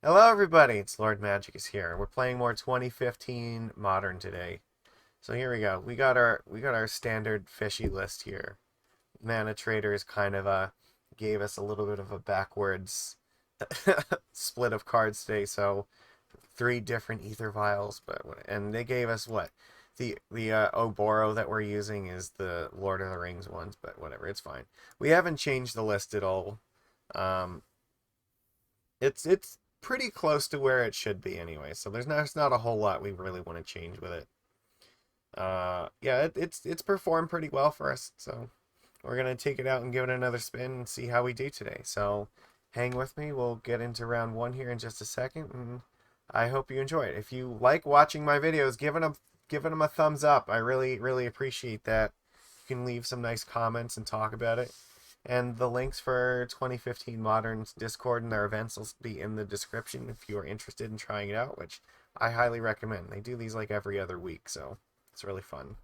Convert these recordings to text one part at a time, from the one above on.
Hello everybody, it's Lord Magicus here. We're playing more 2015 Modern today. So here we go. We got our standard fishy list here. Mana Traders kind of gave us a little bit of a backwards split of cards today, so three different Aether Vials, and they gave us what? The Oboro that we're using is the Lord of the Rings ones, but whatever, it's fine. We haven't changed the list at all. Um, it's pretty close to where it should be anyway. So there's not a whole lot we really want to change with it. Yeah, it's performed pretty well for us. So we're gonna take it out and give it another spin and see how we do today. So hang with me. We'll get into round one here in just a second, and I hope you enjoy it. If you like watching my videos, give them a thumbs up. I really appreciate that. You can leave some nice comments and talk about it. And the links for 2015 Modern's Discord and their events will be in the description if you are interested in trying it out, which I highly recommend. They do these like every other week, so it's really fun.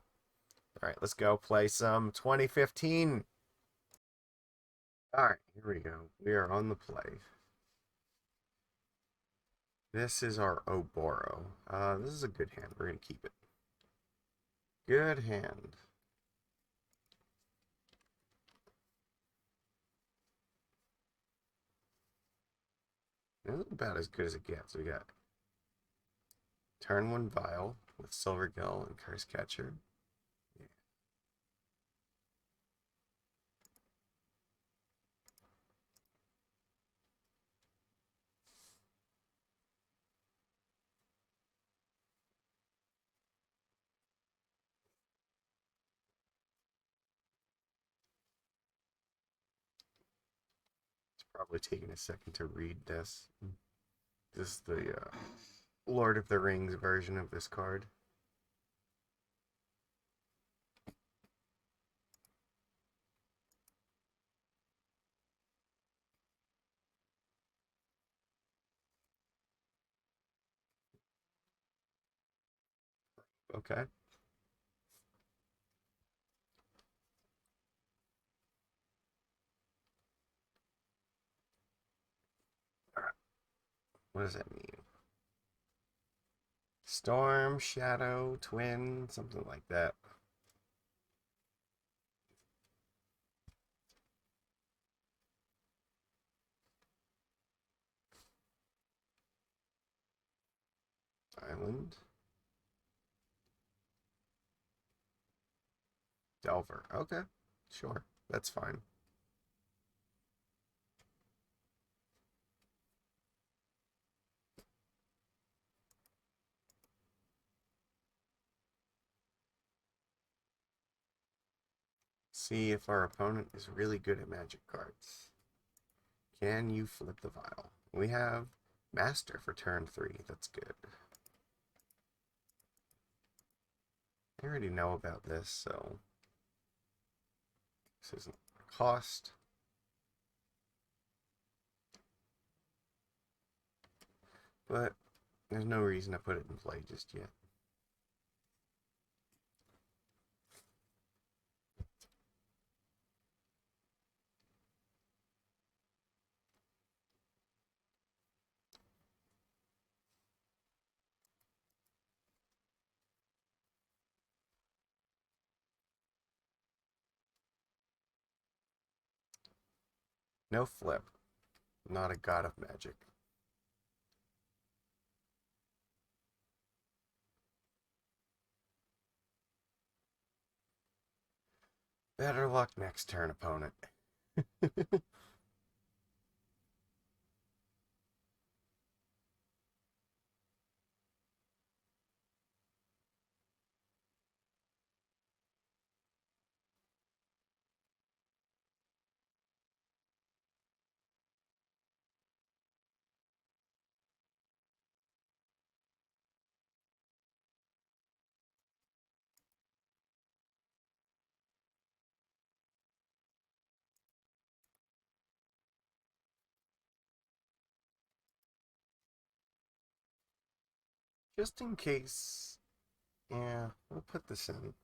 All right, let's go play some 2015. All right, here we go. We are on the play. This is our Oboro. This is a good hand. We're going to keep it. Good hand. This is about as good as it gets. We got turn one Vial with Silvergill and Cursecatcher. Yeah. It's probably taking a second to read this. This is the Lord of the Rings version of this card. Okay. All right. What does that mean? Storm, Shadow, Twin, something like that. Island. Delver. Okay. Sure. That's fine. See if our opponent is really good at magic cards. Can you flip the vial? We have Master for turn 3. That's good. I already know about this, so this isn't a cost. But there's no reason to put it in play just yet. No flip. Not a god of magic. Better luck next turn, opponent. Just in case. Yeah, we'll put this in.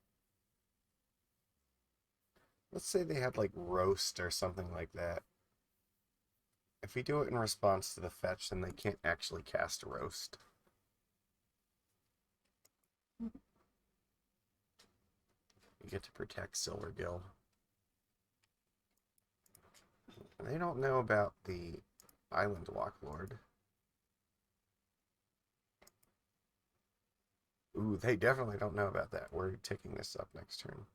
Let's say they had like roast or something like that. If we do it in response to the fetch, then they can't actually cast a roast. You get to protect Silvergill. They don't know about the Island Walk Lord. Ooh, they definitely don't know about that. We're taking this up next turn.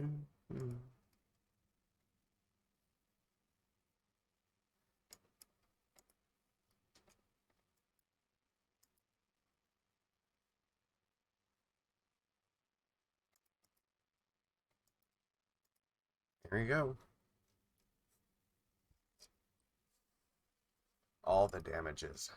Mm-hmm. There you go. All the damages.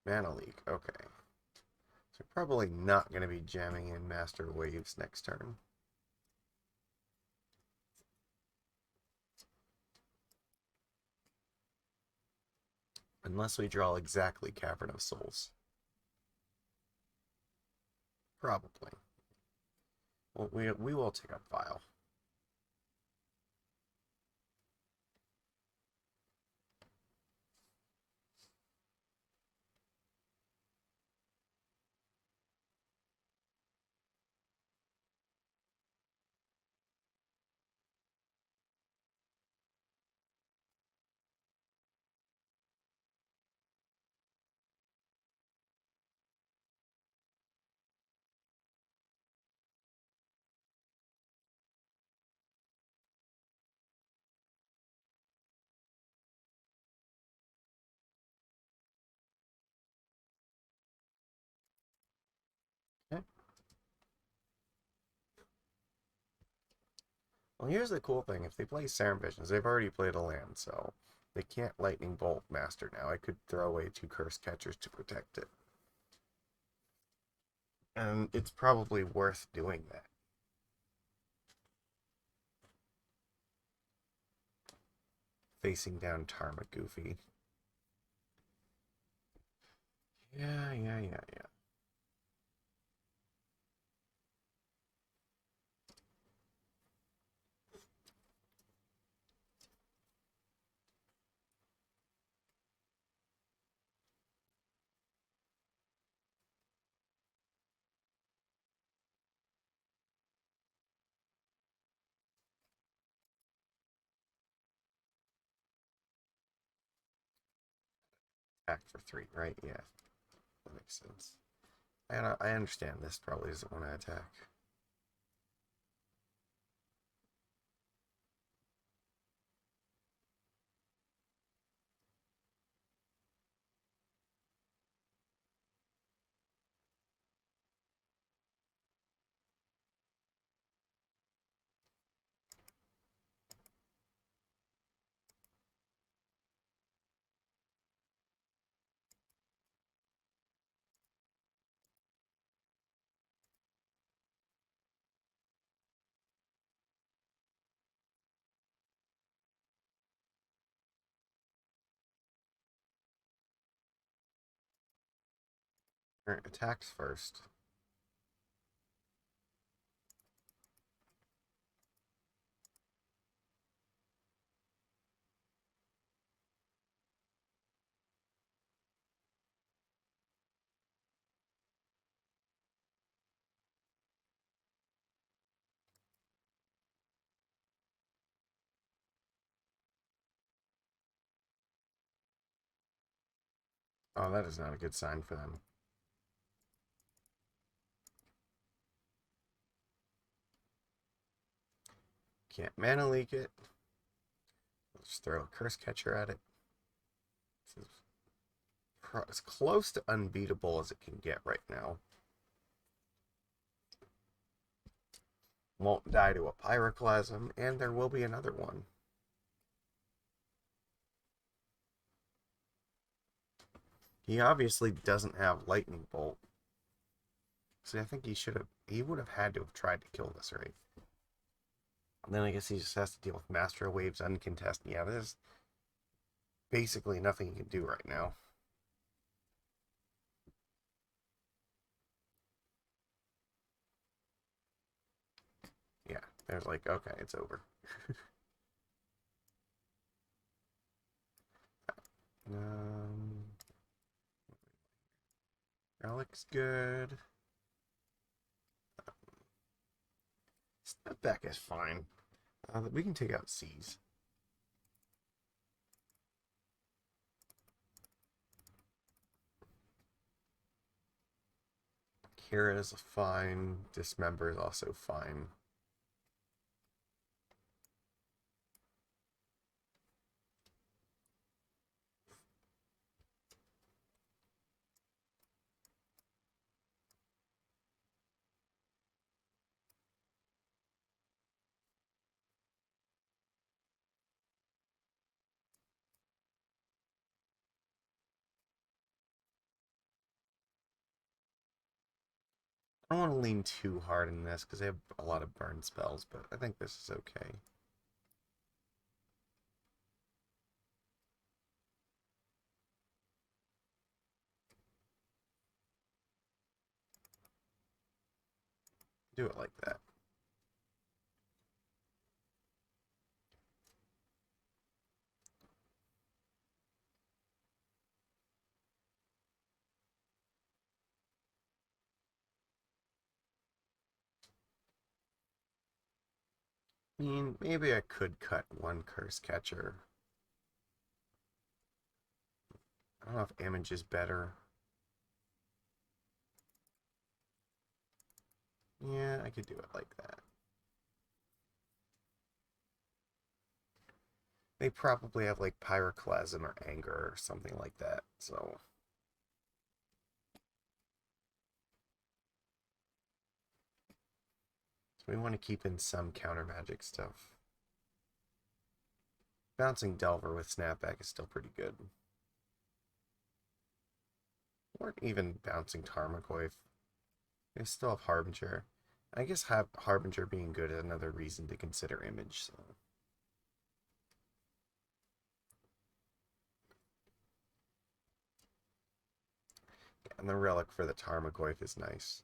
Mana Leak, okay. So probably not going to be jamming in Master Waves next turn. Unless we draw exactly Cavern of Souls. Probably. Well, we will take up Vial. Okay. Well, here's the cool thing. If they play Serum Visions, they've already played a land, so they can't Lightning Bolt Master now. I could throw away 2 Cursecatchers to protect it. And it's probably worth doing that. Facing down Tarmogoofy. Yeah. Attack for 3, right? Yeah, that makes sense. I understand this probably doesn't want to attack. Alright, attacks first. Oh, that is not a good sign for them. Can't Mana Leak it. Let's throw a Cursecatcher at it. This is as close to unbeatable as it can get right now. Won't die to a Pyroclasm, and there will be another one. He obviously doesn't have Lightning Bolt. See, I think he would have had to have tried to kill this, right? And then I guess he just has to deal with Master Waves uncontested. Yeah, there's basically nothing he can do right now. Yeah, there's like, okay, it's over. um, Relic's good. Snapback is fine. We can take out C's. Kira is fine. Dismember is also fine. I don't want to lean too hard in this because they have a lot of burn spells, but I think this is okay. Do it like that. I mean, maybe I could cut one Cursecatcher. I don't know if Image is better. Yeah, I could do it like that. They probably have like Pyroclasm or Anger or something like that, so we want to keep in some counter magic stuff. Bouncing Delver with Snapback is still pretty good. Or even bouncing Tarmogoyf. They still have Harbinger. I guess Harbinger being good is another reason to consider Image. So. And the Relic for the Tarmogoyf is nice.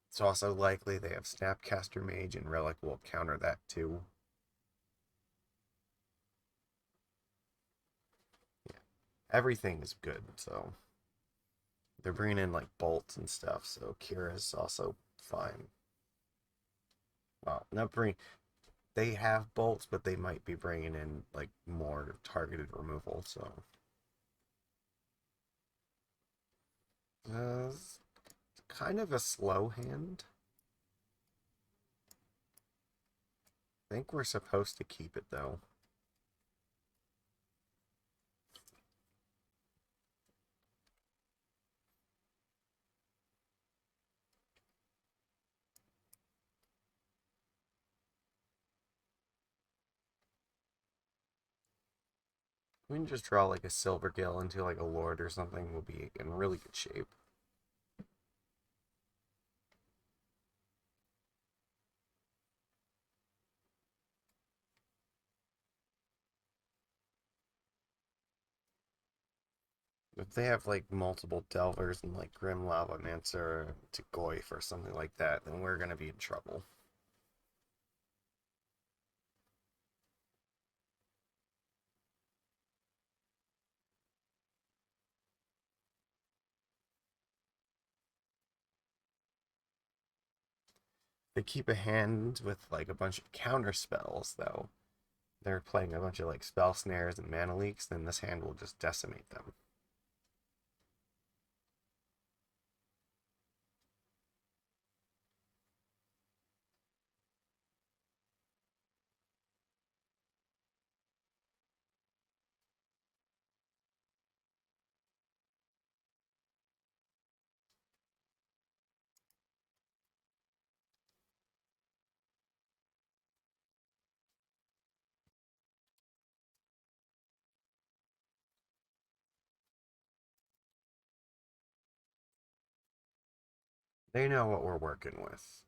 It's also likely they have Snapcaster Mage, and Relic will counter that too. Yeah, everything is good, so they're bringing in like bolts and stuff, so Kira's also fine. Well, not bring. They have bolts, but they might be bringing in like more targeted removal. So, it's kind of a slow hand. I think we're supposed to keep it though. We can just draw like a Silvergill into like a Lord or something. We'll be in really good shape. If they have like multiple Delvers and like Grim Lavamancer to Goyf or something like that, then we're gonna be in trouble. They keep a hand with like a bunch of counter spells though. They're playing a bunch of like spell snares and mana leaks, then this hand will just decimate them. They know what we're working with.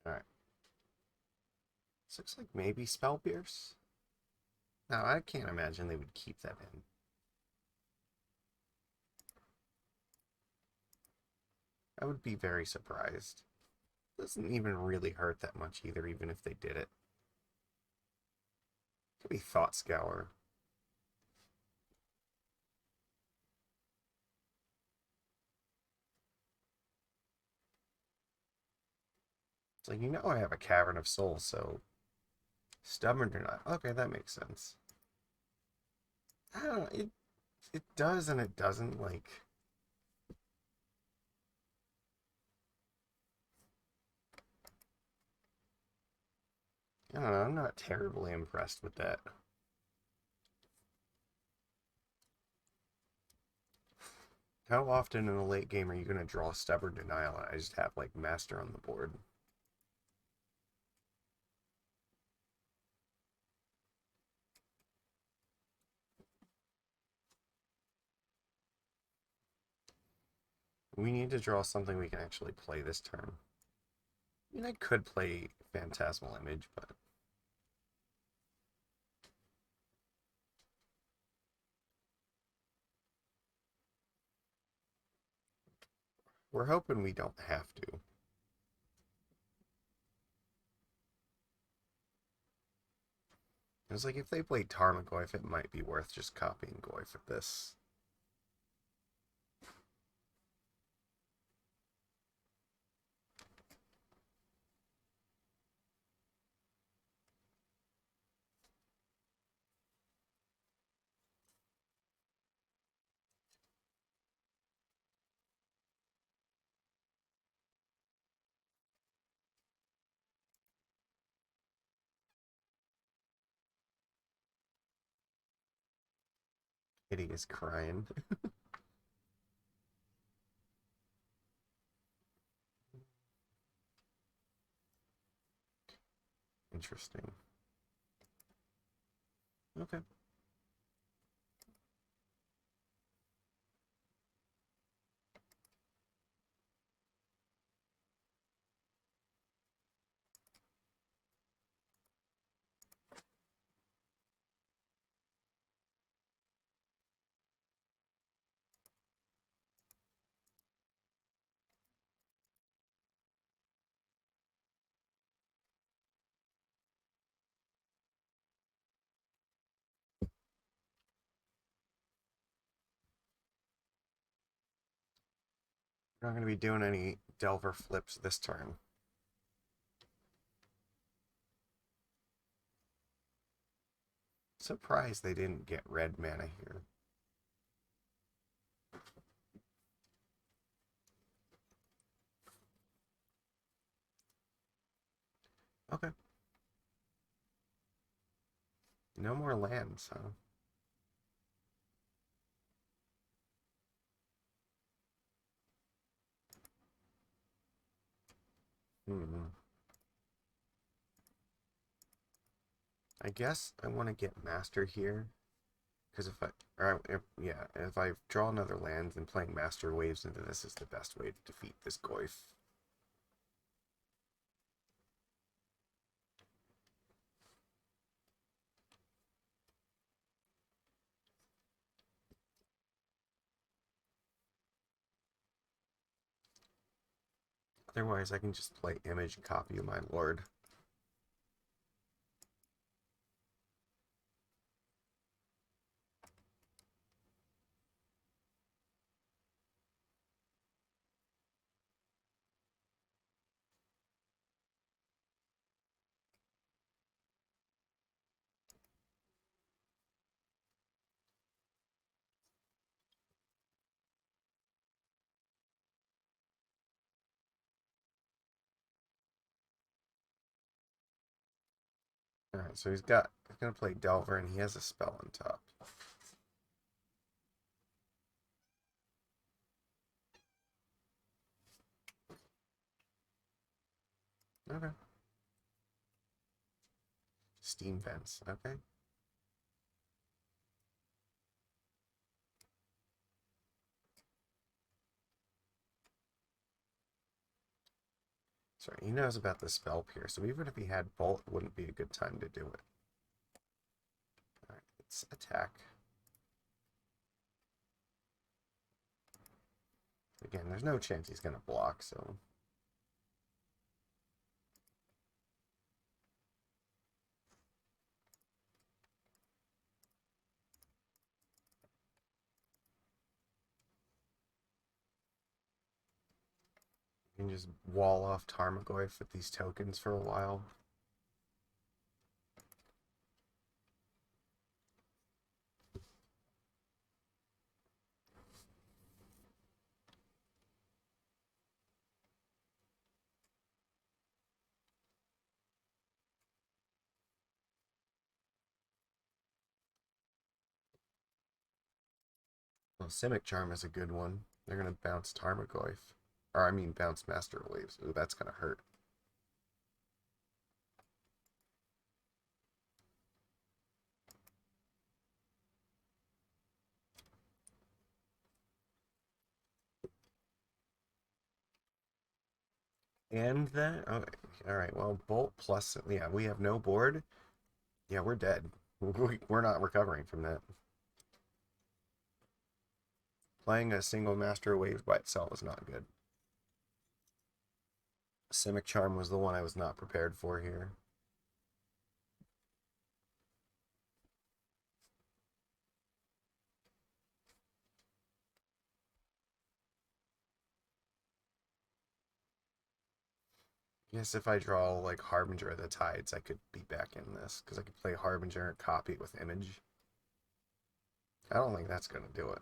Alright. This looks like maybe Spell Pierce. No, I can't imagine they would keep that in. I would be very surprised. Doesn't even really hurt that much either, even if they did it. Could be Thought Scour. It's like, you know I have a Cavern of Souls, so stubborn or not. Okay, that makes sense. I don't know, it does and it doesn't, like, I don't know, I'm not terribly impressed with that. How often in a late game are you going to draw Stubborn Denial and I just have, like, Master on the board? We need to draw something we can actually play this turn. I mean, I could play Phantasmal Image, but we're hoping we don't have to. It's like, if they played Tarmogoyf, it might be worth just copying Goyf at this. Kitty is crying. Interesting. Okay. We're not going to be doing any Delver flips this turn. Surprised they didn't get red mana here. Okay. No more lands, huh? Hmm. I guess I want to get Master here. Because if I draw another land, then playing Master Waves into this is the best way to defeat this Goyf. Otherwise, I can just play Image and copy my Lord. Alright, so he's gonna play Delver and he has a spell on top. Okay. Steam vents. Okay. Sorry, he knows about the spell pierce, so even if he had bolt, it wouldn't be a good time to do it. Alright, let's attack. Again, there's no chance he's going to block, so... You can just wall off Tarmogoyf with these tokens for a while. Well, Simic Charm is a good one. They're going to bounce Tarmogoyf. Or, I mean, bounce Master Waves. Ooh, that's going to hurt. And that? Okay. Alright, well, Bolt plus... Yeah, we have no board. Yeah, we're dead. We're not recovering from that. Playing a single Master Waves by itself is not good. Simic Charm was the one I was not prepared for here. Yes, if I draw like Harbinger of the Tides, I could be back in this because I could play Harbinger and copy it with Image. I don't think that's going to do it.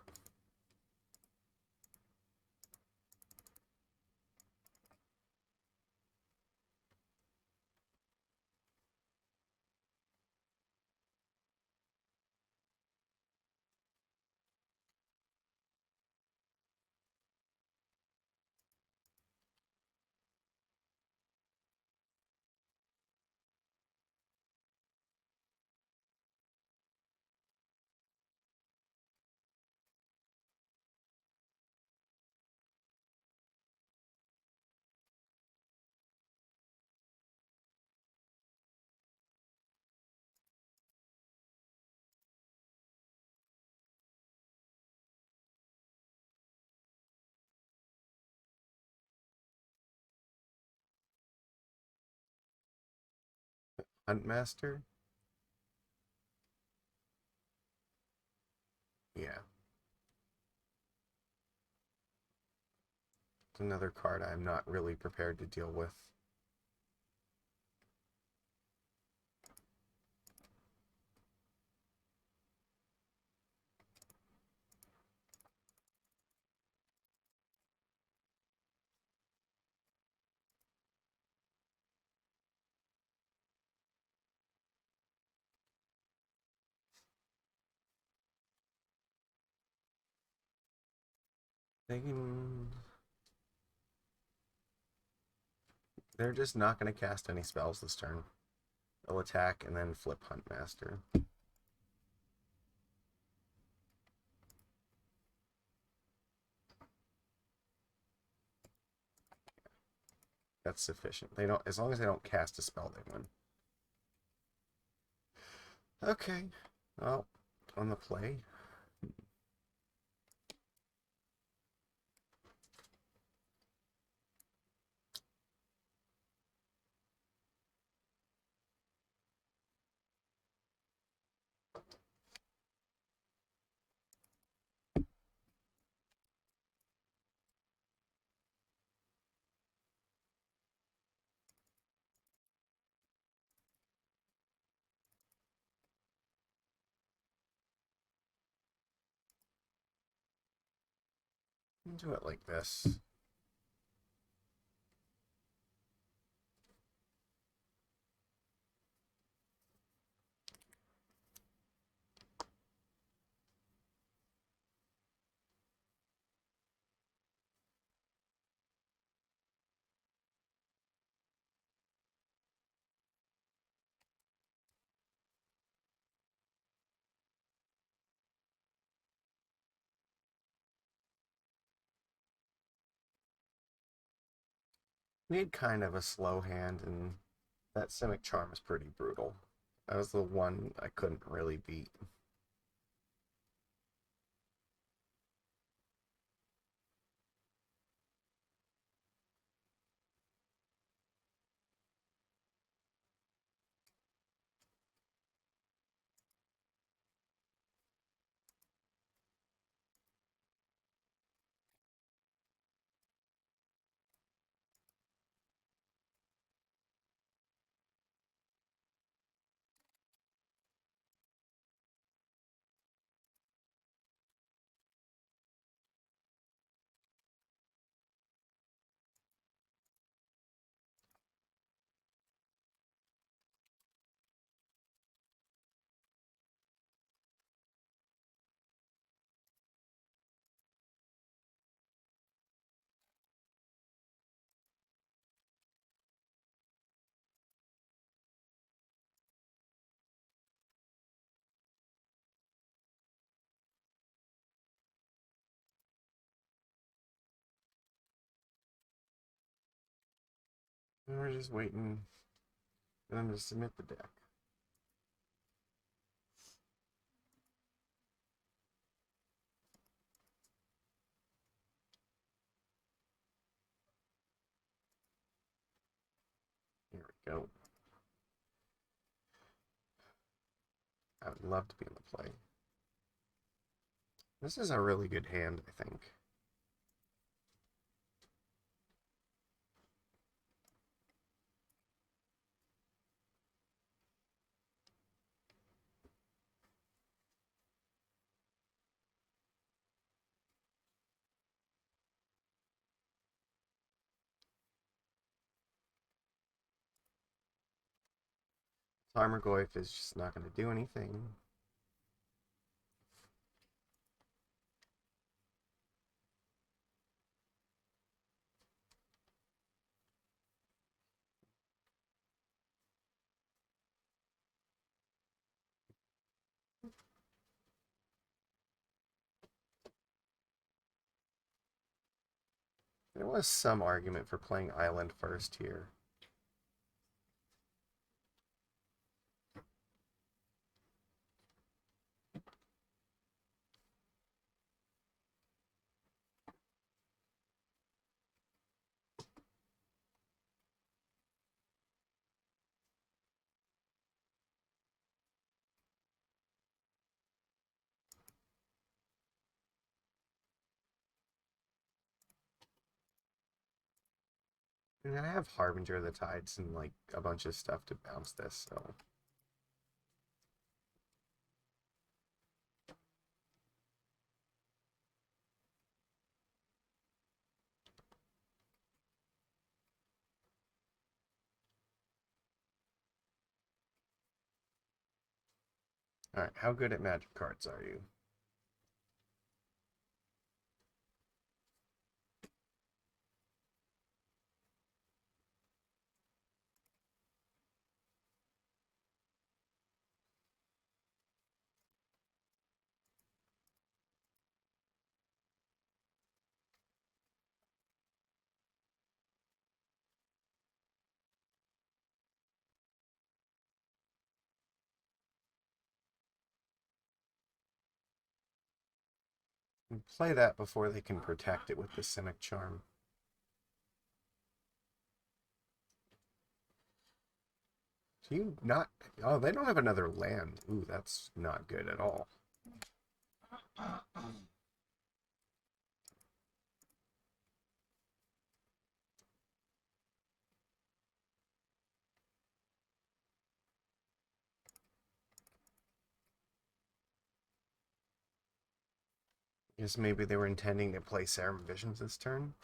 Huntmaster? Yeah. It's another card I'm not really prepared to deal with. They can... They're just not going to cast any spells this turn. They'll attack and then flip Huntmaster. That's sufficient. They don't, as long as they don't cast a spell, they win. Okay. Well, on the play. Do it like this. We had kind of a slow hand, and that Simic Charm is pretty brutal. That was the one I couldn't really beat. And we're just waiting for them to submit the deck. Here we go. I would love to be in the play. This is a really good hand, I think. Tarmogoyf is just not going to do anything. There was some argument for playing Island first here. And I have Harbinger of the Tides and like a bunch of stuff to bounce this, so. Alright, how good at Magic cards are you? Play that before they can protect it with the Simic Charm. Do you not... Oh, they don't have another land. Ooh, that's not good at all. Guess maybe they were intending to play Serum Visions this turn.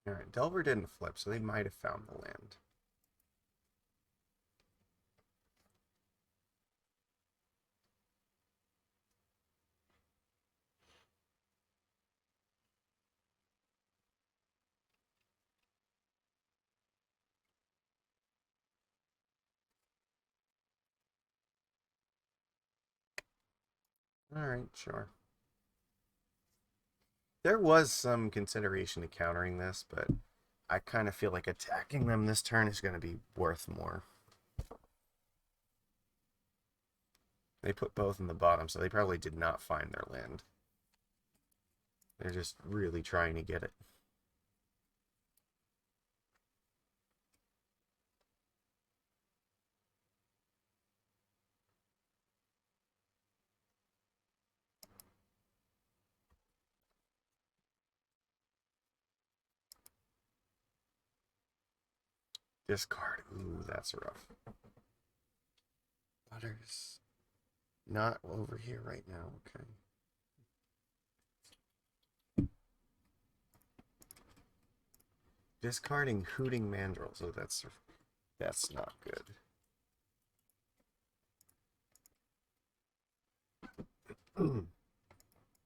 Alright, Delver didn't flip, so they might have found the land. Alright, sure. There was some consideration to countering this, but I kind of feel like attacking them this turn is going to be worth more. They put both in the bottom, so they probably did not find their land. They're just really trying to get it. Discard. Ooh, that's rough. Butter's not over here right now. Okay. Discarding Hooting Mandrills. Oh, that's not good.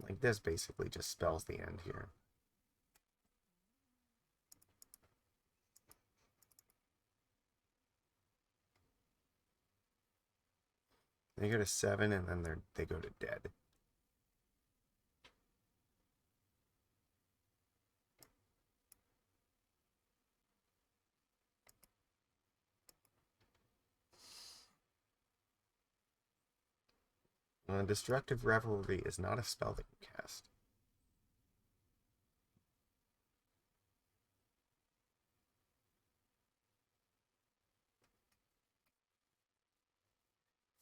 Like this basically just spells the end here. They go to 7 and then they go to dead. Destructive Revelry is not a spell that you cast.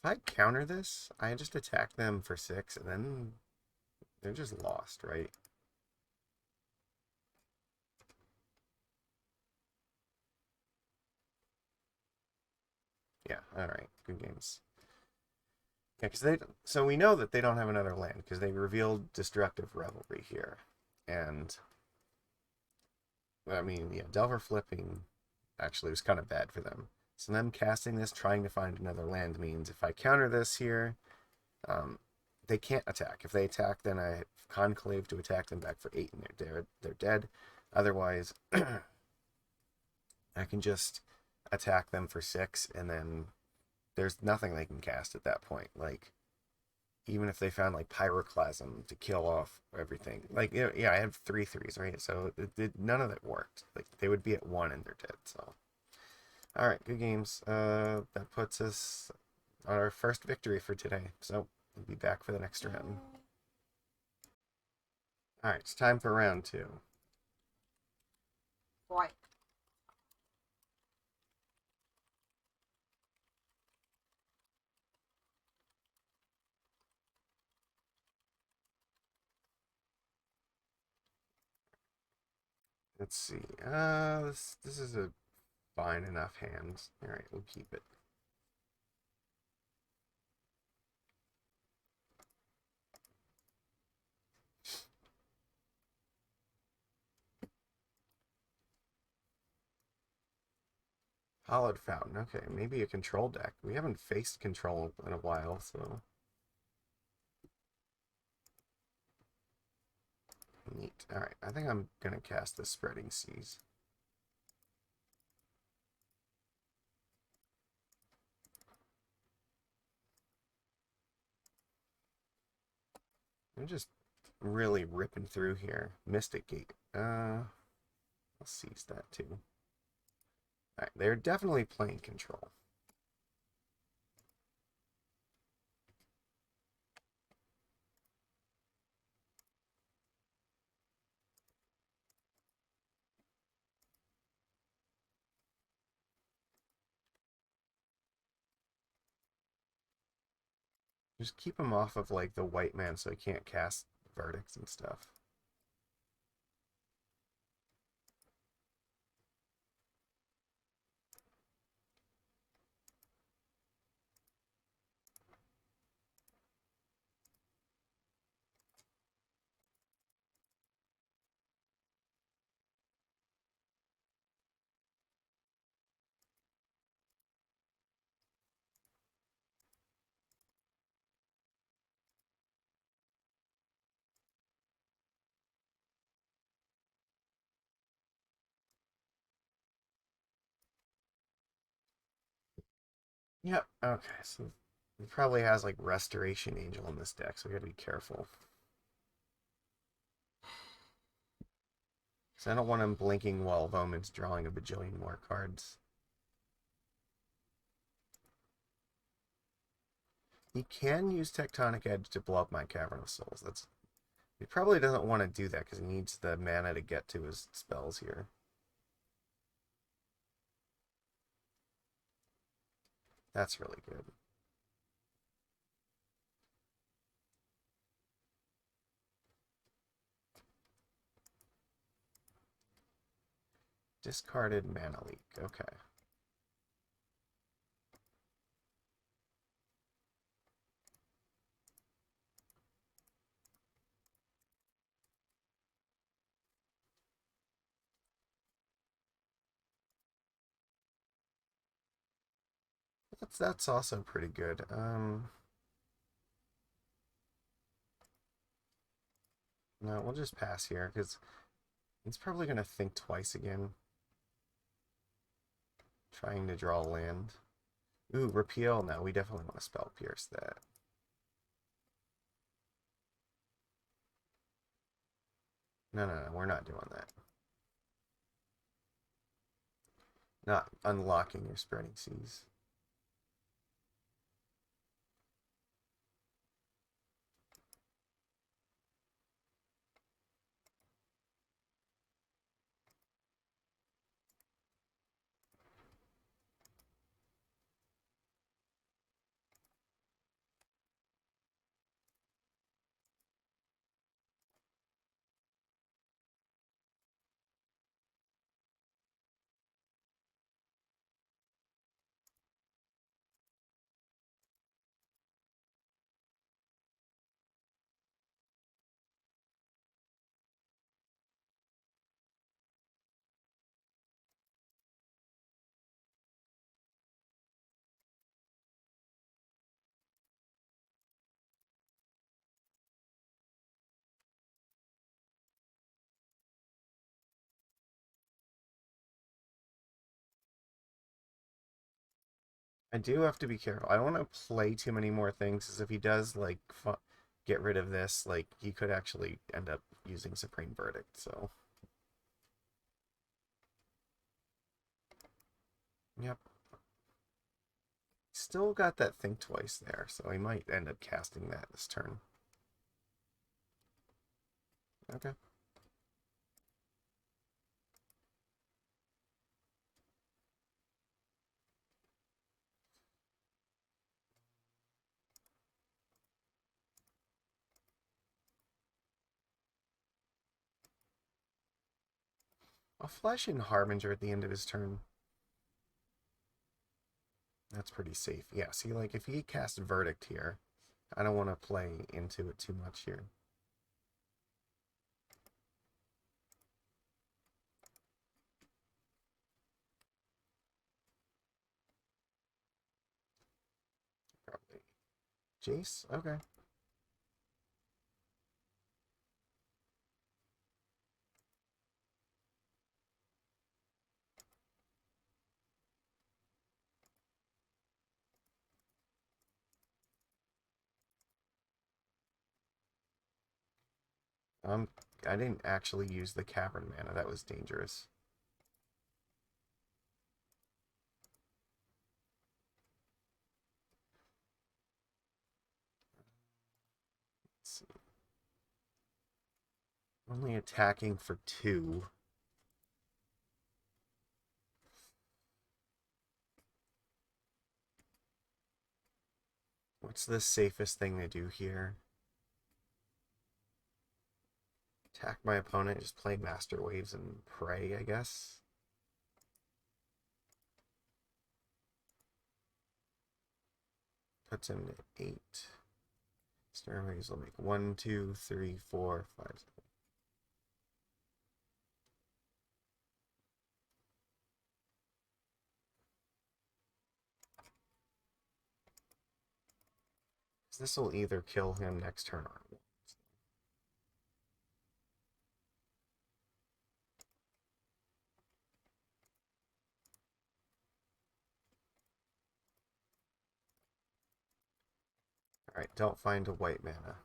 If I counter this, I just attack them for 6 and then they're just lost, right? Yeah, alright. Good games. Yeah, so we know that they don't have another land because they revealed Destructive Revelry here. And I mean, yeah, Delver flipping actually was kind of bad for them. So them casting this, trying to find another land means if I counter this here, they can't attack. If they attack, then I have Conclave to attack them back for 8 and they're dead. Otherwise, I can just attack them for 6 and then there's nothing they can cast at that point. Like, even if they found like Pyroclasm to kill off everything, like yeah, I have 3/3s, right? So none of it worked. Like they would be at 1 and they're dead. So all right, good games. That puts us on our first victory for today. So we'll be back for the next round. All right, it's time for round 2. Right. Let's see. This is a fine enough hand. All right, we'll keep it. Hollowed Fountain. Okay, maybe a control deck. We haven't faced control in a while, so neat. All right, I think I'm gonna cast the Spreading Seas. I'm just really ripping through here. Mystic Gate. I'll seize that too. Alright, they're definitely playing control. Just keep him off of like the white man so he can't cast verdicts and stuff. Yep, okay, so He probably has like Restoration Angel in this deck, so we gotta be careful. So I don't want him blinking while Voman's drawing a bajillion more cards. He can use Tectonic Edge to blow up my Cavern of Souls. He probably doesn't want to do that because he needs the mana to get to his spells here. That's really good. Discarded Mana Leak. Okay. That's also pretty good. No, we'll just pass here because he's probably gonna think twice again, trying to draw land. Ooh, repeal. No, we definitely want to spell pierce that. No, no, no, we're not doing that. Not unlocking your spreading seas. I do have to be careful. I don't want to play too many more things, because if he does like get rid of this, like he could actually end up using Supreme Verdict. So, yep. Still got that think twice there, so he might end up casting that this turn. Okay. I'll flash in Harbinger at the end of his turn. That's pretty safe. Yeah, see, like, if he casts Verdict here, I don't want to play into it too much here. Probably. Jace? Okay. I didn't actually use the Cavern mana. That was dangerous. Let's see. Only attacking for 2. What's the safest thing to do here? Attack my opponent, just play Master Waves and pray, I guess. Puts him to 8. Snarwaves will make 1, 2, 3, 4, 5, 6. This will either kill him next turn or it won't. Alright, don't find a white mana.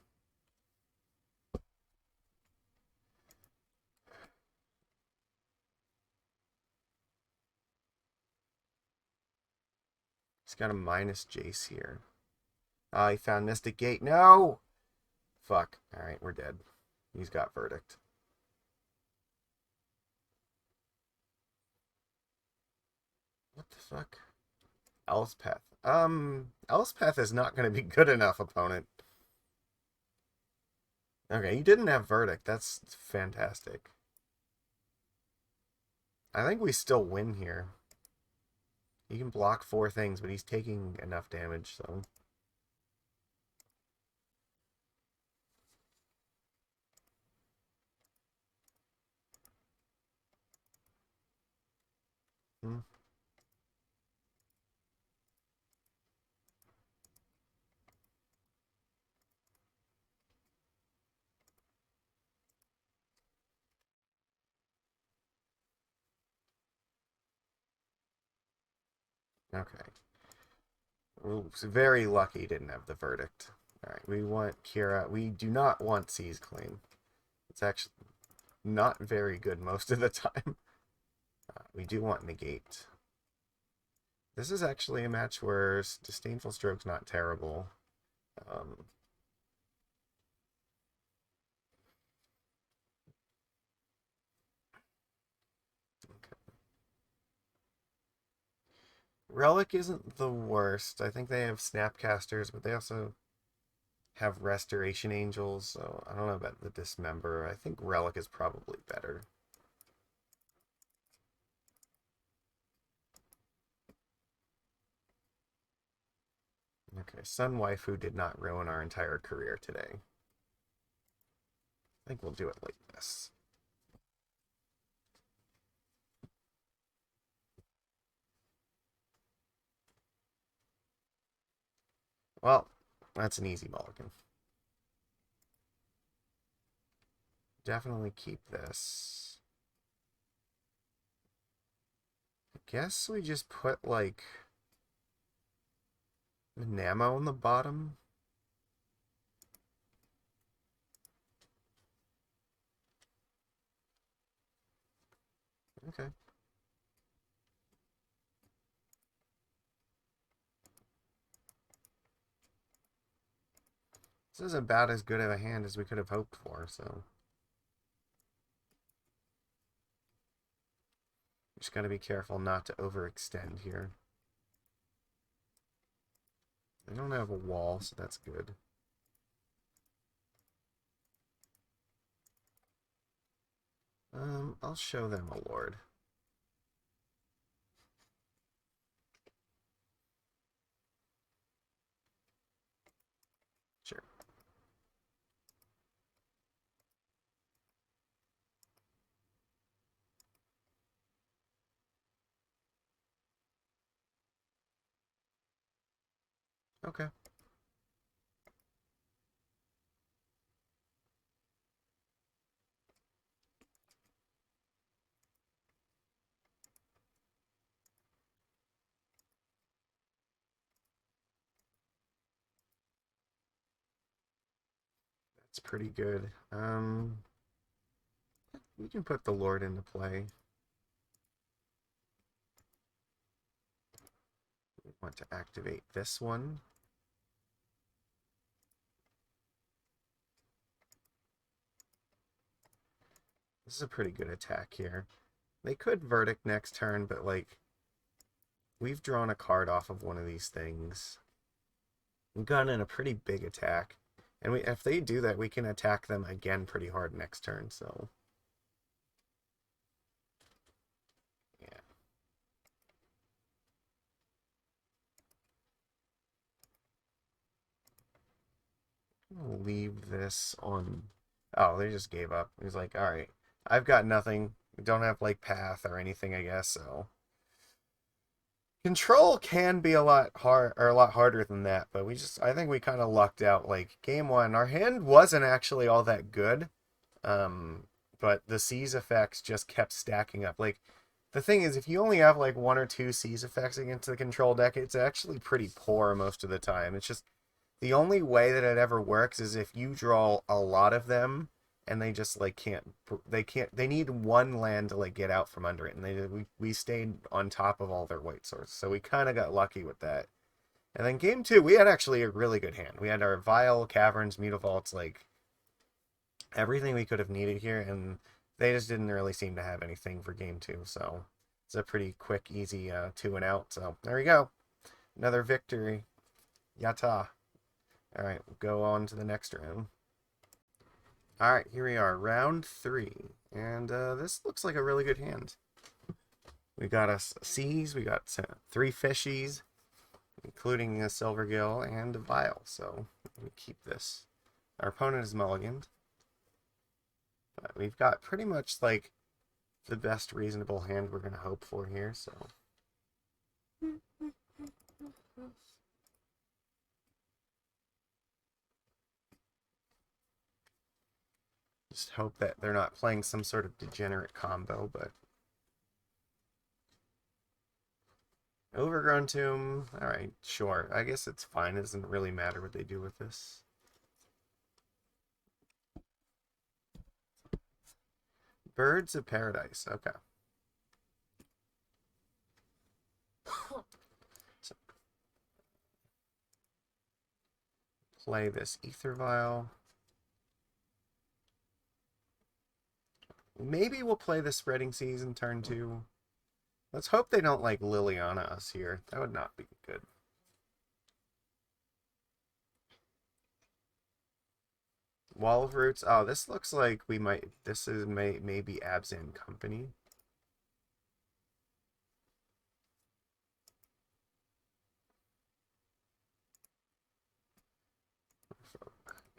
He's got a minus Jace here. Ah, he found Mystic Gate. No! Fuck. Alright, we're dead. He's got Verdict. What the fuck? Elspeth. Elspeth is not going to be good enough, opponent. Okay, you didn't have Verdict. That's fantastic. I think we still win here. He can block 4 things, but he's taking enough damage, so... Hmm. Okay. Oops, very lucky he didn't have the Verdict. Alright, we want Kira. We do not want Seize Claim. It's actually not very good most of the time. We do want Negate. This is actually a match where Disdainful Stroke's not terrible. Relic isn't the worst. I think they have Snapcasters, but they also have Restoration Angels, so I don't know about the Dismember. I think Relic is probably better. Okay, Sun Waifu did not ruin our entire career today. I think we'll do it like this. Well, that's an easy mulligan. Definitely keep this. I guess we just put, like, Minamo on the bottom. Okay. This is about as good of a hand as we could have hoped for, so... Just gotta be careful not to overextend here. They don't have a wall, so that's good. I'll show them a Lord. Sure. Okay. That's pretty good. We can put the Lord into play. We want to activate this one. This is a pretty good attack here. They could Verdict next turn, but, like, we've drawn a card off of one of these things. We've gotten in a pretty big attack. And if they do that, we can attack them again pretty hard next turn, so... Yeah. I'll leave this on... Oh, they just gave up. He's like, alright, I've got nothing. We don't have, like, path or anything, I guess, so... Control can be a lot harder than that, but I think we kind of lucked out. Like, game 1, our hand wasn't actually all that good, but the seize effects just kept stacking up. Like, the thing is, if you only have like 1 or 2 seize effects against the control deck, it's actually pretty poor most of the time. It's just The only way that it ever works is if you draw a lot of them and they just like they need one land to like get out from under it, and we stayed on top of all their white sources, so we kind of got lucky with that. And then game two, we had actually a really good hand. We had our Vial, Caverns, Mutavaults, like everything we could have needed here, and they just didn't really seem to have anything for game two, so it's a pretty quick, easy 2 and out. So there we go. Another victory. Yata. Alright, we'll go on to the next round. Alright, here we are, round 3. And this looks like a really good hand. We got us seas, we got 3 fishies, including a Silvergill and a Vial. So let me keep this. Our opponent is mulliganed. But we've got pretty much like the best reasonable hand we're going to hope for here, so. Just hope that they're not playing some sort of degenerate combo, but. Overgrown Tomb, alright, sure. I guess it's fine. It doesn't really matter what they do with this. Birds of Paradise, okay. So, play this Aether Vial. Maybe we'll play the Spreading Seas in turn 2. Let's hope they don't like Liliana us here. That would not be good. Wall of Roots. Oh, this looks like we might. This is maybe Abzan Company.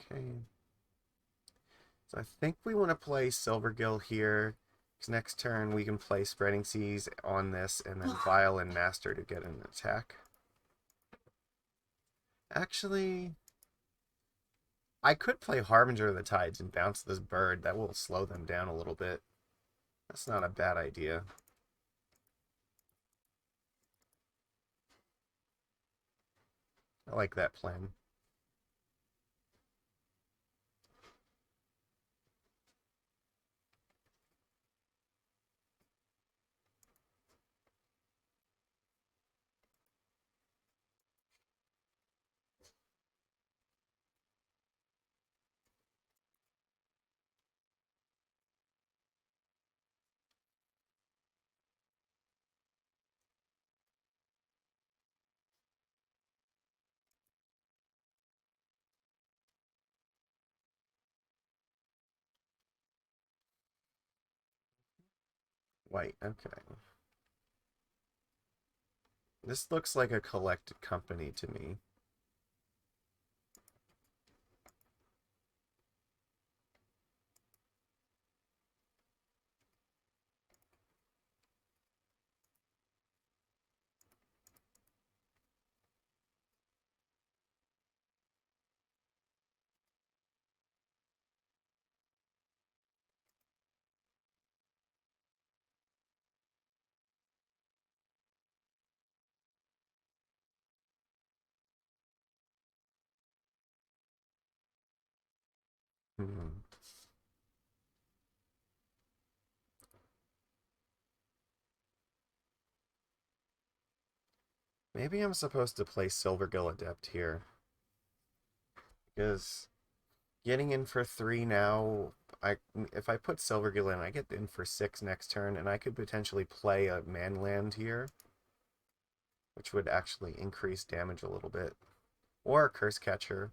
Okay. So I think we want to play Silvergill here. Because next turn we can play Spreading Seas on this, and then Vial and Master to get an attack. Actually, I could play Harbinger of the Tides and bounce this bird. That will slow them down a little bit. That's not a bad idea. I like that plan. White, okay. This looks like a collected company to me. Hmm. Maybe I'm supposed to play Silvergill Adept here. Because getting in for 3 now, if I put Silvergill in, I get in for 6 next turn, and I could potentially play a manland here, which would actually increase damage a little bit. Or a Cursecatcher.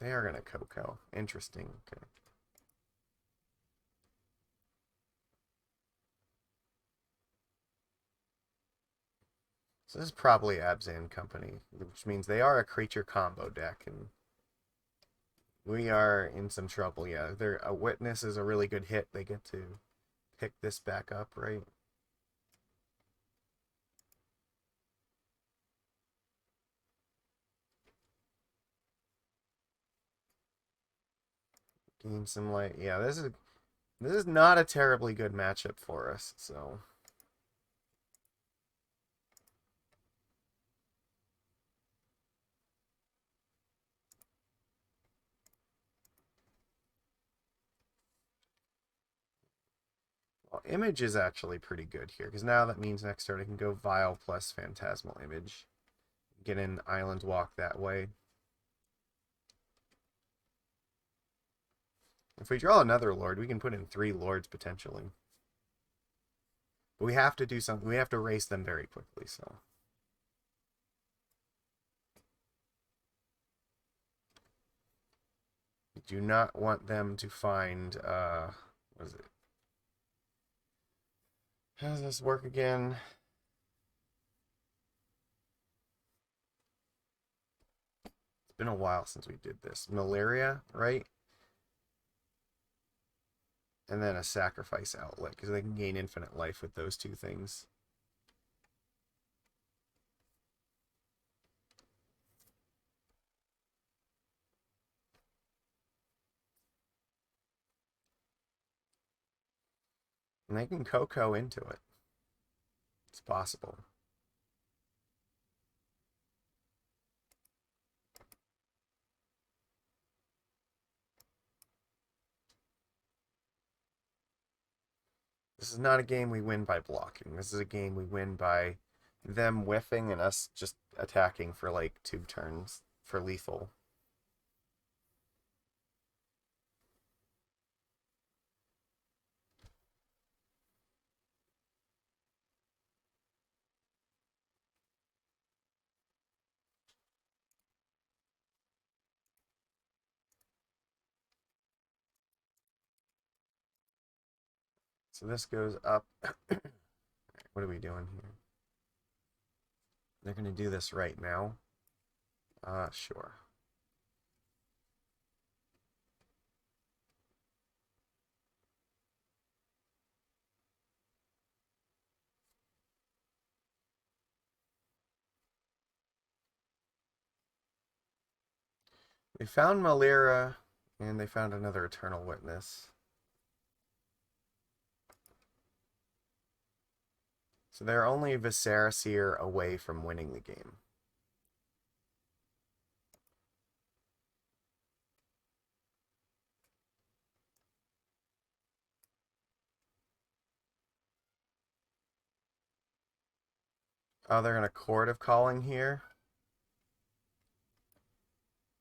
They are going to Coco. Interesting. Okay. So this is probably Abzan Company, which means they are a creature combo deck, and we are in some trouble. Yeah, a Witness is a really good hit. They get to pick this back up, right? Gain some light. Yeah, this is not a terribly good matchup for us, so. Image is actually pretty good here, because now that means next turn I can go Vial plus Phantasmal Image. Get in Island Walk that way. If we draw another Lord, we can put in 3 Lords potentially. But we have to do something. We have to race them very quickly, so. We do not want them to find, what is it? How does this work again? It's been a while since we did this. Malaria, right? And then a sacrifice outlet, because they can gain infinite life with those 2 things. And they can Coco into it. It's possible. This is not a game we win by blocking. This is a game we win by them whiffing and us just attacking for like 2 turns for lethal. So this goes up. What are we doing here? They're going to do this right now. Sure. They found Malira, and they found another Eternal Witness. So they're only Visceraseer away from winning the game. Oh, they're going to Chord of Calling here.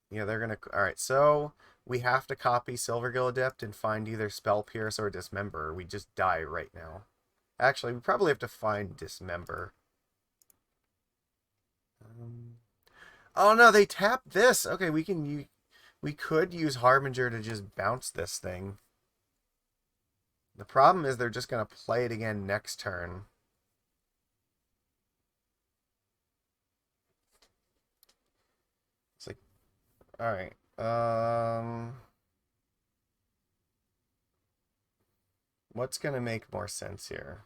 Yeah, they're going to... Alright, so we have to copy Silvergill Adept and find either Spell Pierce or Dismember, or we just die right now. Actually, we probably have to find Dismember. Oh no, they tapped this. Okay, we could use Harbinger to just bounce this thing. The problem is they're just going to play it again next turn. It's like, all right. What's going to make more sense here?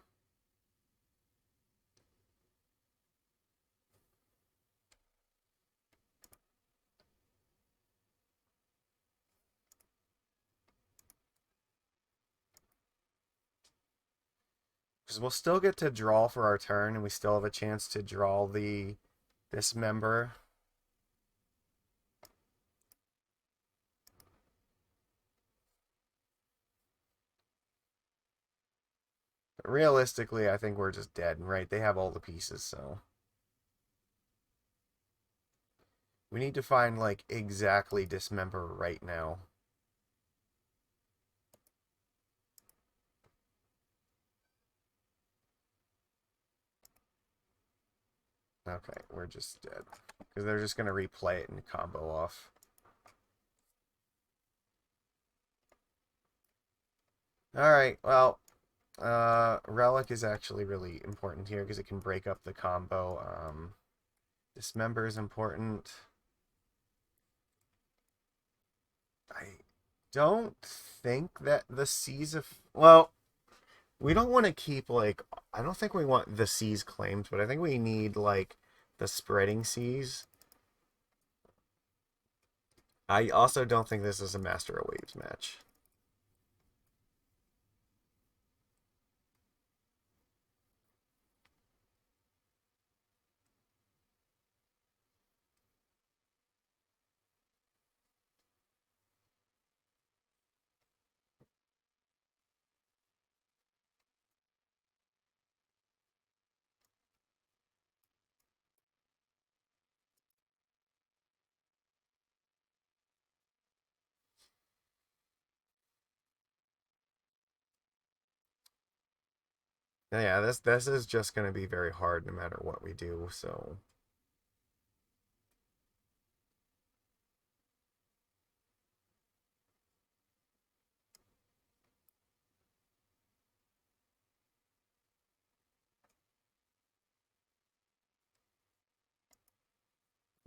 Because we'll still get to draw for our turn, and we still have a chance to draw the Dismember. But realistically, I think we're just dead, right? They have all the pieces, so... We need to find, like, exactly Dismember right now. Okay, we're just dead. Because they're just going to replay it and combo off. Alright, well, Relic is actually really important here because it can break up the combo. Dismember is important. I don't think that the Seas of... Well, we don't want to keep, like... I don't think we want the Seas claimed, but I think we need, like, the Spreading Seas. I also don't think this is a Master of Waves match. Yeah, this is just going to be very hard no matter what we do, so...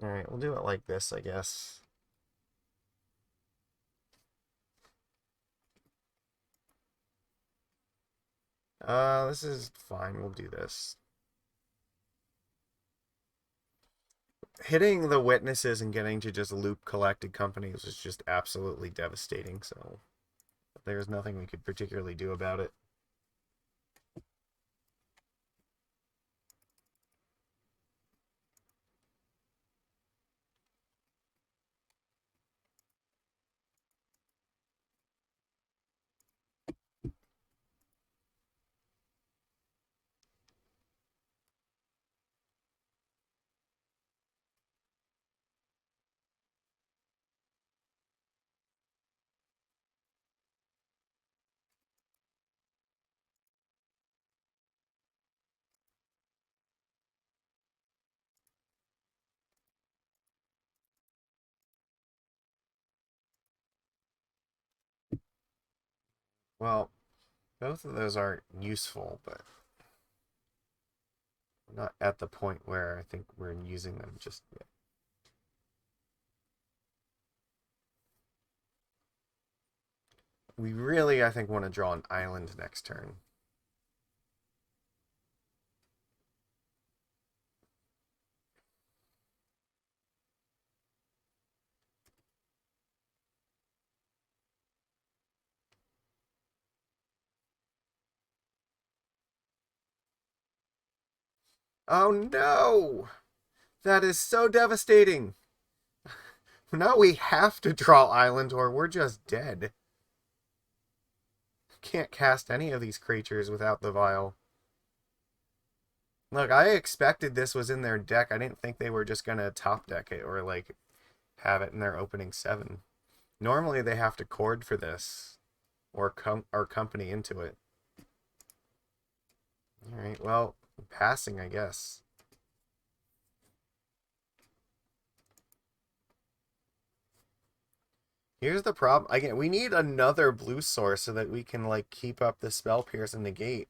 Alright, we'll do it like this, I guess. This is fine. We'll do this. Hitting the witnesses and getting to just loop collected companies was just absolutely devastating, so there's nothing we could particularly do about it. Well, both of those are useful, but we're not at the point where I think we're using them just yet. We really, I think, want to draw an island next turn. Oh no! That is so devastating! Now we have to draw island or we're just dead. Can't cast any of these creatures without the vial. Look, I expected this was in their deck. I didn't think they were just going to top deck it or, like, have it in their opening 7. Normally they have to cord for this or company into it. Alright, well, passing, I guess. Here's the problem. Again, we need another blue source so that we can, like, keep up the spell pierce and negate.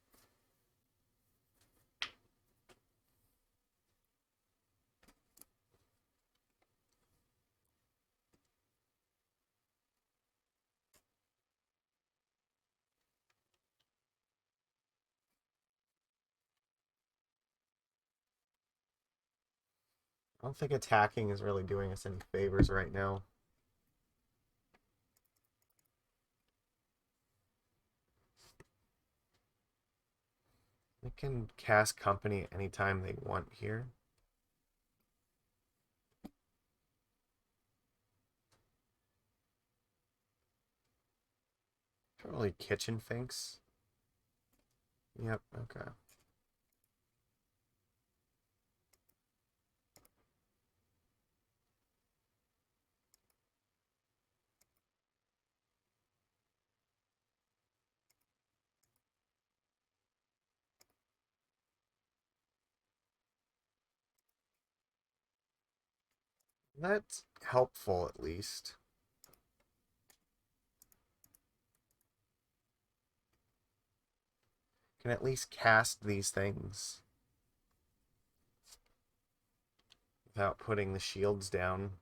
I don't think attacking is really doing us any favors right now. They can cast company anytime they want here. Probably kitchen finks. Yep, okay. That's helpful at least. Can at least cast these things without putting the shields down.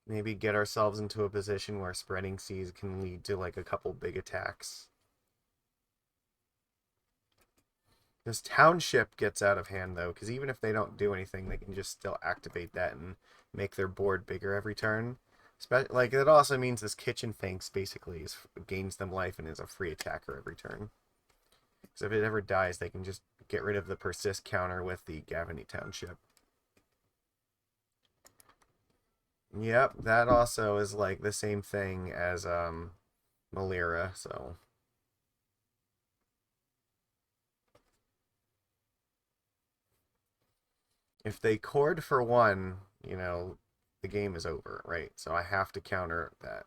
Maybe get ourselves into a position where spreading seas can lead to like a couple big attacks. This township gets out of hand though, because even if they don't do anything, they can just still activate that and make their board bigger every turn. Like it also means this kitchen finks basically gains them life and is a free attacker every turn. So if it ever dies, they can just get rid of the persist counter with the Gavany Township. Yep, that also is like the same thing as Malira, so if they cord for one, you know, the game is over, right? So I have to counter that.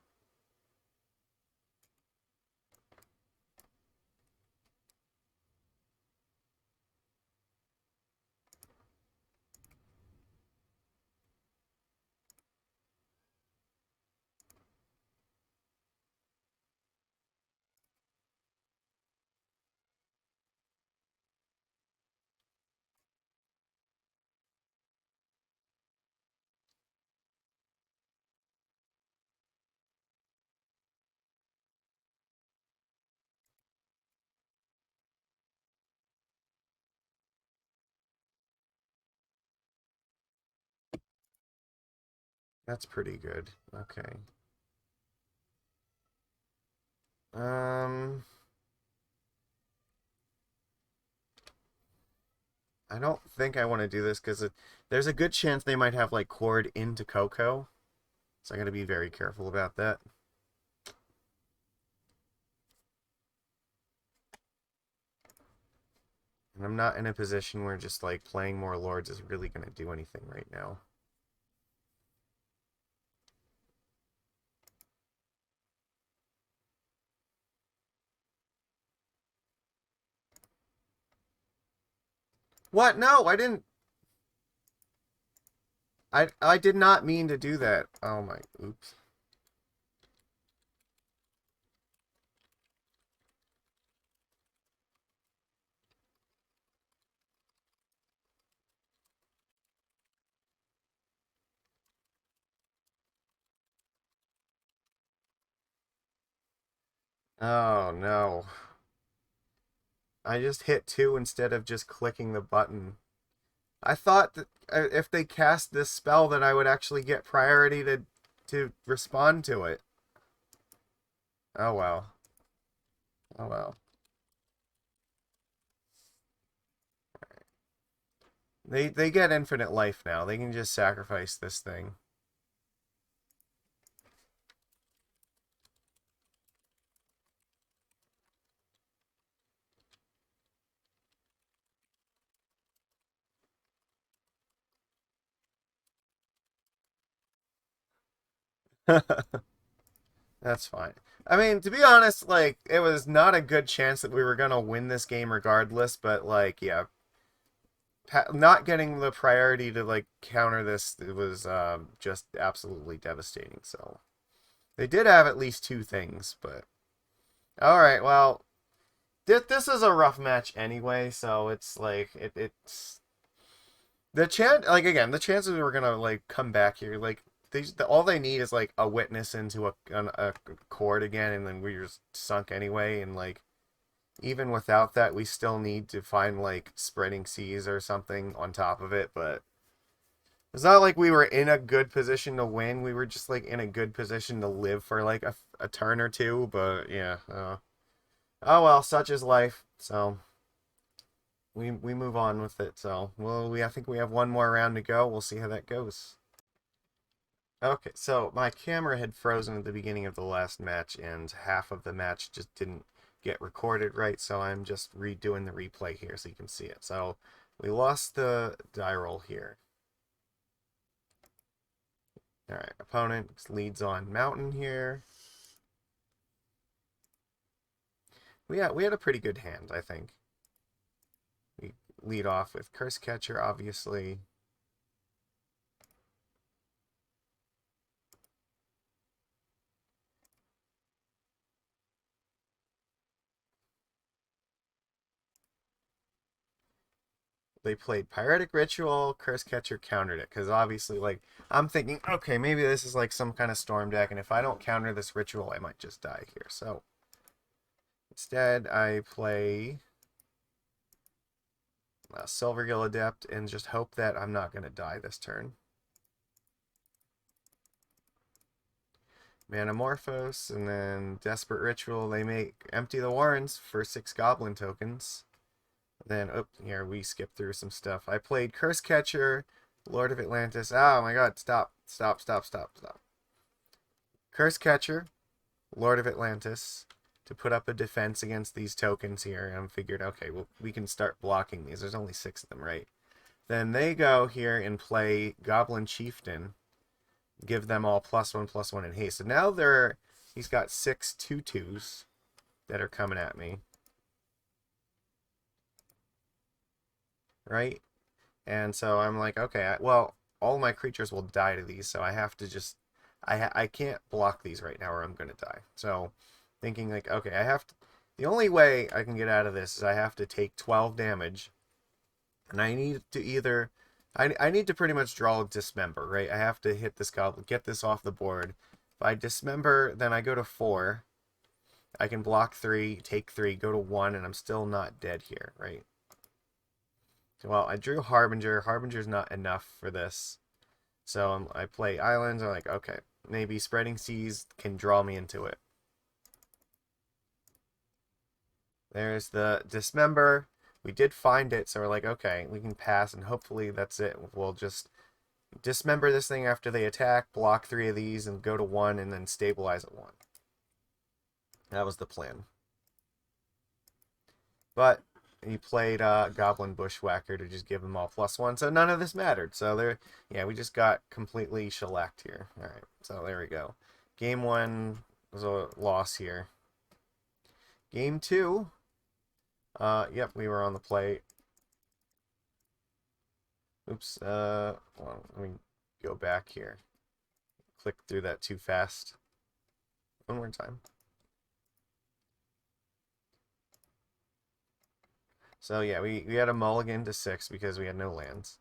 That's pretty good. Okay. Um, I don't think I want to do this because there's a good chance they might have like cord into Coco, so I got to be very careful about that. And I'm not in a position where just like playing more lords is really going to do anything right now. What? No, I didn't. I did not mean to do that. Oh my. Oops. Oh no. I just hit 2 instead of just clicking the button. I thought that if they cast this spell that I would actually get priority to respond to it. Oh well. Oh well. They get infinite life now. They can just sacrifice this thing. That's fine. I mean, to be honest, like it was not a good chance that we were gonna win this game regardless, but like yeah, not getting the priority to like counter this it was just absolutely devastating. So they did have at least 2 things, but all right, well, this is a rough match anyway, so it's like it's the chance like again the chances we were gonna like come back here like all they need is like a witness into a chord again, and then we're just sunk anyway, and like even without that we still need to find like spreading seas or something on top of it, but it's not like we were in a good position to win. We were just like in a good position to live for like a turn or two, but yeah. Oh well, such is life. So we move on with it. So well, I think we have one more round to go. We'll see how that goes. Okay, so my camera had frozen at the beginning of the last match, and half of the match just didn't get recorded right. So I'm just redoing the replay here so you can see it. So we lost the die roll here. All right, opponent leads on mountain here. We had a pretty good hand, I think. We lead off with Cursecatcher, obviously. They played Pyretic Ritual, Cursecatcher countered it, because obviously, like, I'm thinking, okay, maybe this is like some kind of storm deck, and if I don't counter this ritual, I might just die here. So instead, I play Silvergill Adept and just hope that I'm not going to die this turn. Manamorphose, and then Desperate Ritual. They make empty the warrens for 6 goblin tokens. Then, oh, here, we skipped through some stuff. I played Cursecatcher, Lord of Atlantis. Oh my god, stop. Cursecatcher, Lord of Atlantis, to put up a defense against these tokens here. And I figured, okay, well, we can start blocking these. There's only 6 of them, right? Then they go here and play Goblin Chieftain, give them all +1/+1 in haste. So now he's got 6 2/2s that are coming at me. Right? And so I'm like, okay, well, all my creatures will die to these, so I have to just, I can't block these right now or I'm going to die. So thinking like, okay, the only way I can get out of this is I have to take 12 damage, and I need to either, I need to pretty much draw a Dismember, right? I have to hit this goblin, get this off the board. If I Dismember, then I go to 4. I can block 3, take 3, go to 1, and I'm still not dead here, right? Well, I drew Harbinger. Harbinger's not enough for this. So I play islands. I'm like, okay, maybe Spreading Seas can draw me into it. There's the Dismember. We did find it, so we're like, okay, we can pass, and hopefully that's it. We'll just dismember this thing after they attack, block 3 of these, and go to 1, and then stabilize at 1. That was the plan. But he played Goblin Bushwhacker to just give them all +1, so none of this mattered. So there, yeah, we just got completely shellacked here. All right, so there we go. Game 1 was a loss here. Game 2, yep, we were on the play. Oops, well, let me go back here. Click through that too fast. One more time. So yeah, we had a mulligan to 6 because we had no lands.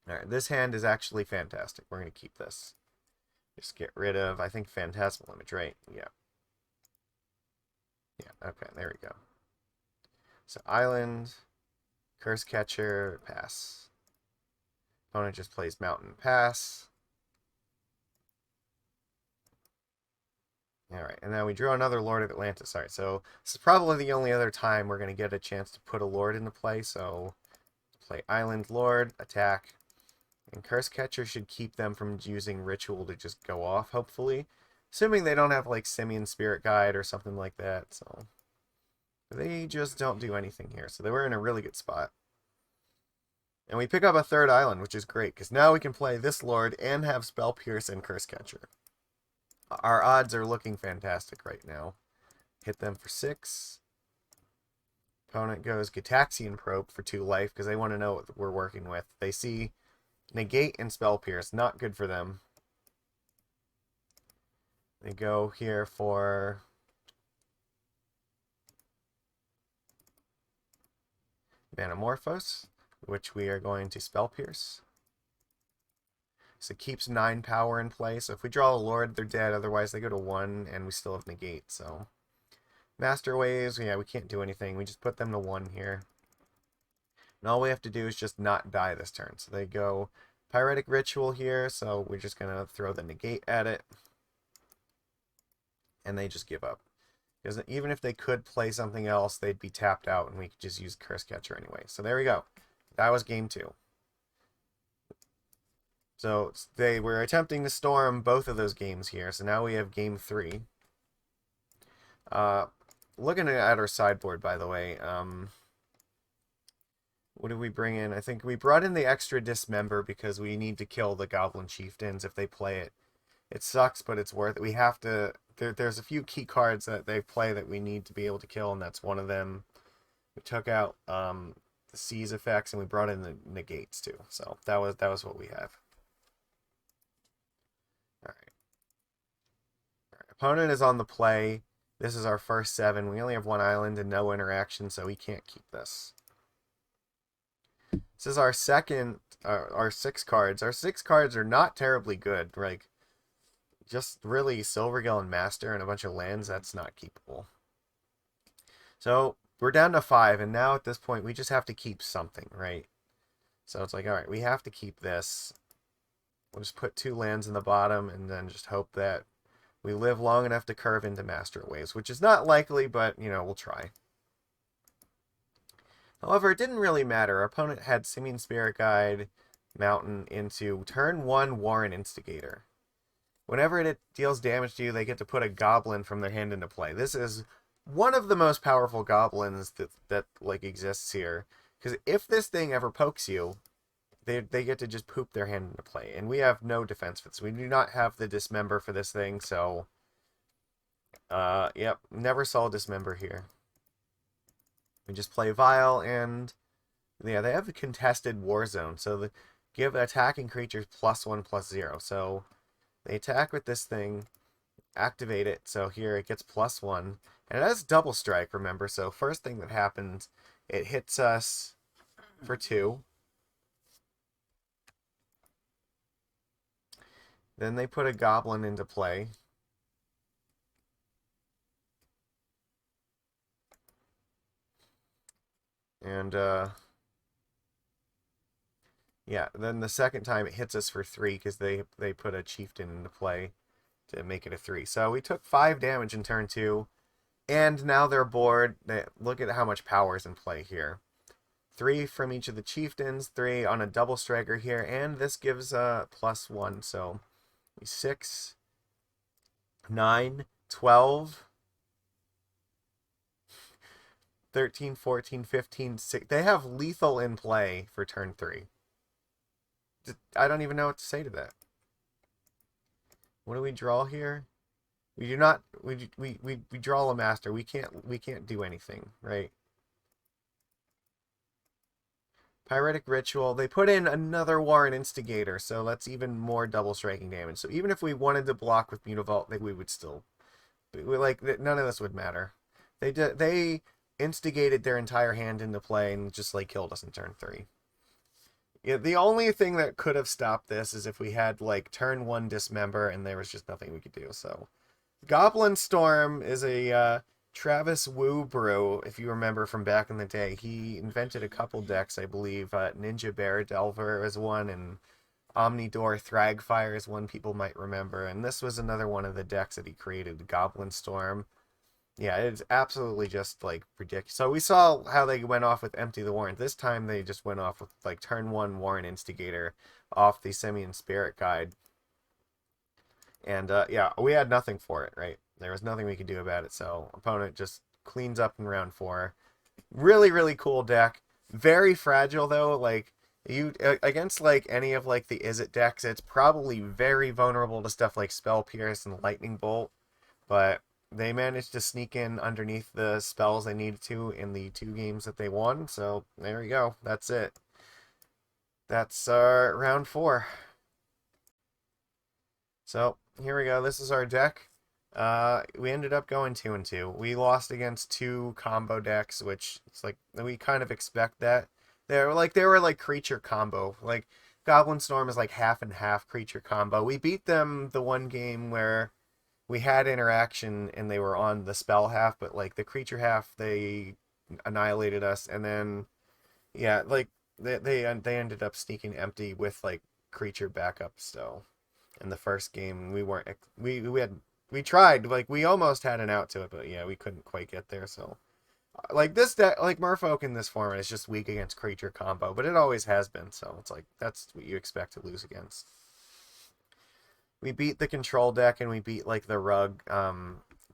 Alright, this hand is actually fantastic. We're going to keep this. Just get rid of, I think, Phantasmal Image, right? Yeah. Yeah, okay, there we go. So Island, Cursecatcher, pass. Opponent just plays Mountain, pass. Alright, and now we draw another Lord of Atlantis. Alright, so this is probably the only other time we're going to get a chance to put a Lord into play, so play Island Lord, attack, and Cursecatcher should keep them from using Ritual to just go off, hopefully. Assuming they don't have, like, Simian Spirit Guide or something like that, so... They just don't do anything here, so they were in a really good spot. And we pick up a 3rd island, which is great, because now we can play this Lord and have Spell Pierce and Cursecatcher. Our odds are looking fantastic right now. Hit them for 6. Opponent goes Gitaxian Probe for 2 life, because they want to know what we're working with. They see Negate and Spell Pierce, not good for them. They go here for Manamorphose, which we are going to Spell Pierce. So it keeps 9 power in play. So if we draw a Lord, they're dead. Otherwise, they go to 1, and we still have Negate. So Master Waves, yeah, we can't do anything. We just put them to 1 here. And all we have to do is just not die this turn. So they go Pyretic Ritual here. So we're just going to throw the Negate at it. And they just give up. Because even if they could play something else, they'd be tapped out, and we could just use Cursecatcher anyway. So there we go. That was game 2. So they were attempting to storm both of those games here. So now we have game 3. Looking at our sideboard, by the way, what did we bring in? I think we brought in the extra Dismember because we need to kill the Goblin Chieftains if they play it. It sucks, but it's worth it. We have to... There's a few key cards that they play that we need to be able to kill, and that's one of them. We took out the Seize effects, and we brought in the Negates, too. So that was what we have. Alright. Opponent is on the play. This is our first 7. We only have 1 island and no interaction, so we can't keep this. This is our second, our 6 cards. Our 6 cards are not terribly good. Like, just really Silvergill and Master and a bunch of lands, that's not keepable. So, we're down to 5, and now at this point, we just have to keep something, right? So it's like, alright, we have to keep this. We'll just put 2 lands in the bottom, and then just hope that we live long enough to curve into Master Waves, which is not likely, but, you know, we'll try. However, it didn't really matter. Our opponent had Simian Spirit Guide, Mountain into turn 1 Warren Instigator. Whenever it deals damage to you, they get to put a goblin from their hand into play. This is one of the most powerful goblins that like exists here. Because if this thing ever pokes you, they get to just poop their hand into play. And we have no defense for this. We do not have the Dismember for this thing, so... yep, never saw Dismember here. We just play Vial, and... yeah, they have a contested war zone, so give attacking creatures +1/+0. So they attack with this thing, activate it, so here it gets +1. And it has double strike, remember, so first thing that happens, it hits us for 2. Then they put a goblin into play. And, Yeah, then the second time it hits us for 3 because they put a chieftain into play to make it a 3. So we took 5 damage in turn 2, and now they're bored. Look at how much power is in play here. 3 from each of the chieftains, 3 on a double striker here, and this gives +1. So 6, 9, 12, 13, 14, 15, 6. They have lethal in play for turn 3. I don't even know what to say to that. What do we draw here? We do not. We draw a master. We can't do anything, right? Pyretic Ritual. They put in another Warren Instigator, so that's even more double striking damage. So even if we wanted to block with Mutavault, we would still. None of this would matter. They instigated their entire hand into play and just like killed us in turn 3. Yeah, the only thing that could have stopped this is if we had like turn 1 Dismember and there was just nothing we could do. So Goblin Storm is a Travis Wu brew, if you remember from back in the day. He invented a couple decks, I believe. Ninja Bear Delver is one, and Omnidor Thragfire is one people might remember. And this was another one of the decks that he created, Goblin Storm. Yeah, it's absolutely just like ridiculous. So we saw how they went off with Empty the Warren. This time they just went off with like turn 1 Warren Instigator off the Simian Spirit Guide. And yeah, we had nothing for it, right? There was nothing we could do about it. So opponent just cleans up in round 4. Really, really cool deck. Very fragile though. Like you against like any of like the Izzet decks, it's probably very vulnerable to stuff like Spell Pierce and Lightning Bolt. But they managed to sneak in underneath the spells they needed to in the 2 games that they won. So there we go. That's it. That's round 4. So here we go. This is our deck. We ended up going 2-2. We lost against 2 combo decks, which it's like we kind of expect that. They were like creature combo. Like Goblin Storm is like half and half creature combo. We beat them the one game where we had interaction and they were on the spell half, but like the creature half they annihilated us, and then yeah, like they ended up sneaking empty with like creature backup still. In the first game, we tried, like we almost had an out to it, but yeah, we couldn't quite get there. So like this deck, like Merfolk in this format is just weak against creature combo, but it always has been. So it's like that's what you expect to lose against. We beat the control deck and we beat like the Rug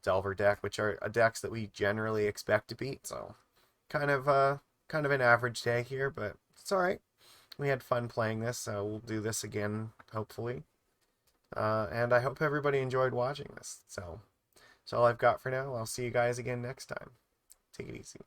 Delver deck, which are decks that we generally expect to beat. So kind of an average day here, but it's all right. We had fun playing this, so we'll do this again hopefully. And I hope everybody enjoyed watching this. So that's all I've got for now. I'll see you guys again next time. Take it easy.